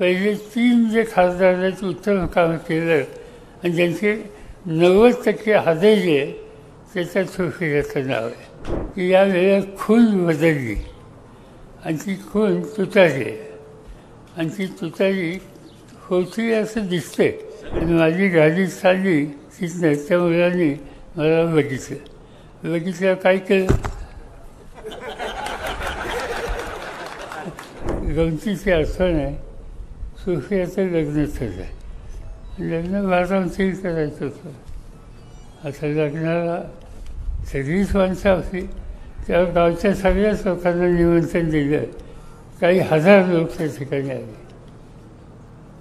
पहिले 3 जे खासदारांनी उत्तम काम केलं आणि ज्यांचे 90% हजेरी आहे त्याच्यात सुशिलाचं नाव आहे की या वेळेला खून बदलली आणि ती खून तुतारी आहे आणि ती तुतारी होती असं दिसते. आणि माझी गाडी चालली तिथनं त्या मुलांनी मला बघितलं काय केलं. गमतीची आठवण आहे, सुशिलाचं लग्न झालं. लग्न 12 करायचं होतं. आता लग्नाला सगळीच माणसं असली तेव्हा गावच्या सगळ्याच लोकांना निमंत्रण दिलं. काही हजार लोक त्या ठिकाणी आले.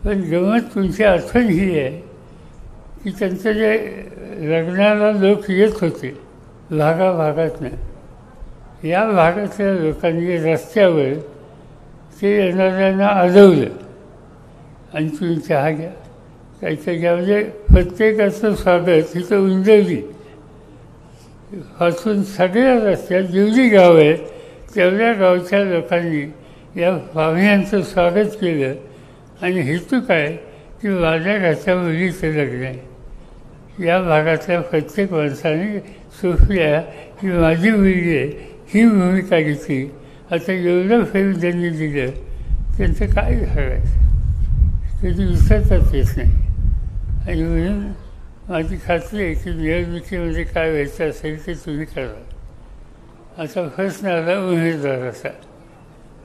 पण गमत तुमची आठवण ही आहे की त्यांचं जे लग्नाला लोक येत होते भागाभागातनं, या भागातल्या लोकांनी रस्त्यावर ते येणाऱ्यांना अडवलं आणि तुम्ही चहा घ्या काहीतरी घ्या. म्हणजे प्रत्येकाचं स्वागत इथं उंजवली पासून सगळ्या रस्त्यात जेवढी गावं आहेत तेवढ्या गावच्या लोकांनी या पाहुण्यांचं स्वागत केलं. आणि हेतू काय की माझ्या घरच्या मुलीचं लग्न आहे. या भागातल्या प्रत्येक माणसाने सुशिला ही माझी मुलगी आहे ही भूमिका घेतली. आता एवढं फेम त्यांनी दिलं त्यांचं काय सांगायचं, कधी विसरताच येत नाही. आणि म्हणून माझी खात्री आहे की निवडणुकीमध्ये काय व्हायचं असेल ते तुम्ही करा. आता प्रश्न आला उमेदवाराचा.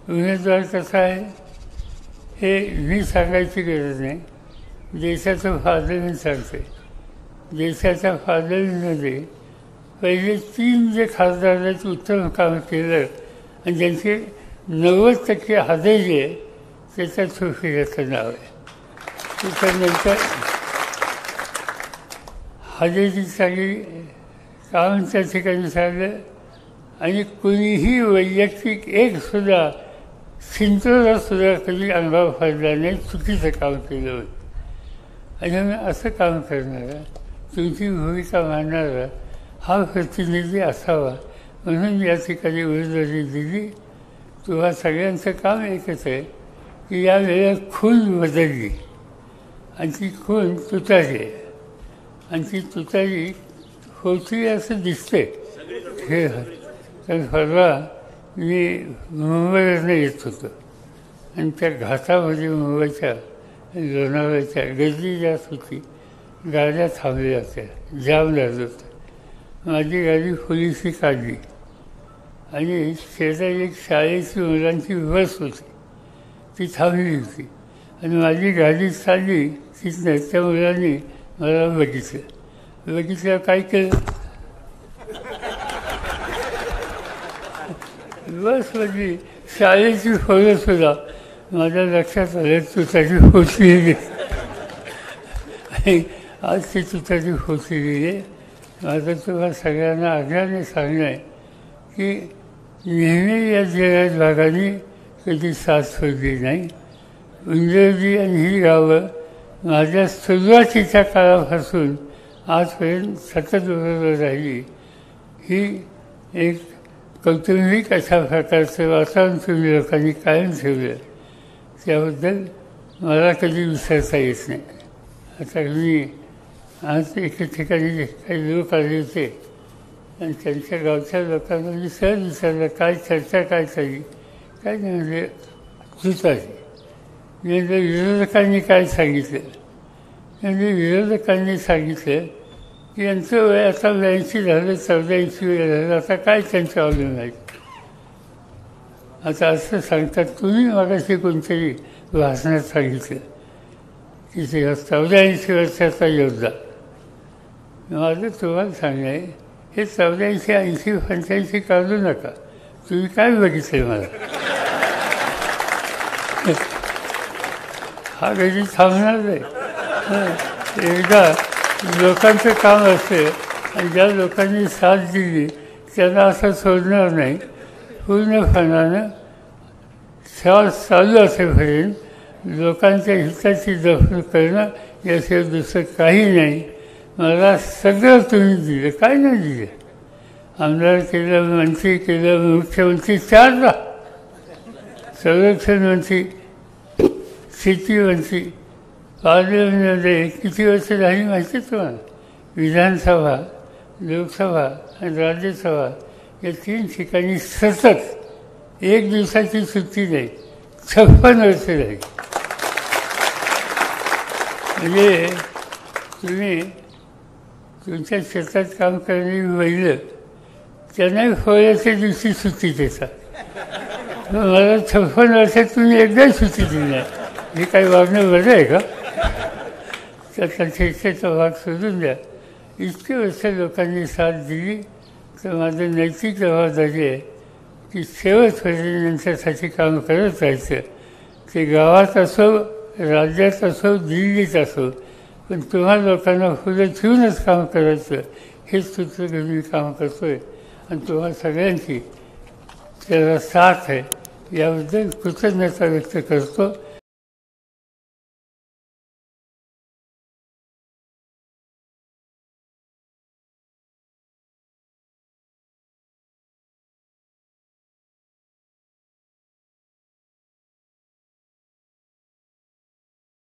उमेदवार कसा आहे हे मी सांगायची गरज नाही. देशाचं फादर सांगते. देशाच्या फादरमध्ये पहिले 3 जे खासदारांनी उत्तम काम केलं आणि ज्यांचे 90% हजेरी आहे त्याच्यात सुशिलाचं नाव आहे. त्याच्यानंतर हजेरी चांगली, काम त्या ठिकाणी झालं आणि कुणीही वैयक्तिक एकसुद्धा सिंचनासुद्धा कधी अंगावर पडला नाही चुकीचं काम केलं होतं. आणि असं काम करणारा, तुमची भूमिका मांडणारा हा प्रतिनिधी असावा म्हणून या ठिकाणी उमेदवारी दिली. तुम्हा सगळ्यांचं काम एकच आहे की या वेळेला खून बदलली आणि ती खून तुतारी आहे आणि ती तुतारी होती असं दिसते. हे तर परवा मी मुंबईवरनं येत होतो आणि त्या घाटामध्ये मुंबईच्या लोणावळ्याच्या गर्दी जास्त होती. गाड्या थांबल्या होत्या, जाम लागत होतं. माझी गाडी पोलिसी काढली आणि शेजारी एक शाळेची मुलांची बस होती ती थांबली होती आणि माझी गाडी चालली तिथनं त्या मुलांनी मला बघितलं काय केलं. बसमध्ये शाळेची फळंसुद्धा माझ्या लक्षात आलं तुतारी पोचलेली आणि आज ती तुतारी पोचलेली आहे. माझं तुम्हाला सगळ्यांना आग्रहाने सांगणं आहे की नेहमी या जिल्ह्यात भागाने कधी साथ सोडली नाही. उंजरजी आणि ही गावं माझ्या सुरुवातीच्या काळापासून आजपर्यंत सतत बरोबर राहिली. ही एक कौटुंबिक अशा प्रकारचं वातावरण तुम्ही लोकांनी कायम ठेवलं त्याबद्दल मला कधी विसरता येत नाही. आता मी आज एका ठिकाणी काही लोक आले होते आणि त्यांच्या गावच्या लोकांना मी सहज विचारलं काय चर्चा काय झाली. काय नाही म्हणजे तुतारी. म्हणजे विरोधकांनी काय सांगितलं. म्हणजे विरोधकांनी सांगितलं की यांचं वय आता 82 झालं, 84 वय झालं, आता काय त्यांचं अवलंबून आहे. आता असं सांगतात. तुम्ही मागाशी कोणतरी भाषणात सांगितलं की ते 84 वर्षाचा योद्धा. माझं तुम्हाला सांगणं आहे हे 84, 80, 85 काढू नका. तुम्ही काय बघितलं मला. हा कधी थांबणार नाही. एकदा लोकांचं काम असेल आणि ज्या लोकांनी साथ दिली त्यांना असं सोडणार नाही. पूर्णपणानं श्वास चालू असेपर्यंत लोकांच्या हिताची जपणूक करणं याशिवाय दुसरं काही नाही. मला सगळं तुम्ही दिलं, काय नाही दिलं. आमदार केलं, मंत्री केलं, मुख्यमंत्री 4दा, संरक्षण मंत्री शेतीवरची पार्लमेंटमध्ये किती वर्ष राहिली माहिती आहे तुम्हाला? विधानसभा, लोकसभा आणि राज्यसभा या 3 ठिकाणी सतत 1 दिवसाची सुट्टी नाही, 56 वर्ष राहिली. म्हणजे तुम्ही तुमच्या शेतात काम करणारी बैलं त्यांनाही होळीच्या दिवशी सुट्टी देतात. मला 56 वर्षात तुम्ही एकदाही सुट्टी दिली नाही, हे काही वागणं बरं आहे का? त्याचा शेतीचा भाग सोडून द्या. इतके वर्ष लोकांनी साथ दिली तर माझं नैतिक जबाबदारी आहे की शेवटपर्यंत यांच्यासाठी काम करत राहायचं. ते गावात असो, राज्यात असो, दिल्लीत असो, पण तुम्हा लोकांना पुढे ठेवूनच काम करायचं हेच सूत्र घेऊन मी काम करतो आहे. आणि तुम्हा सगळ्यांची त्याला साथ आहे याबद्दल कृतज्ञता व्यक्त करतो.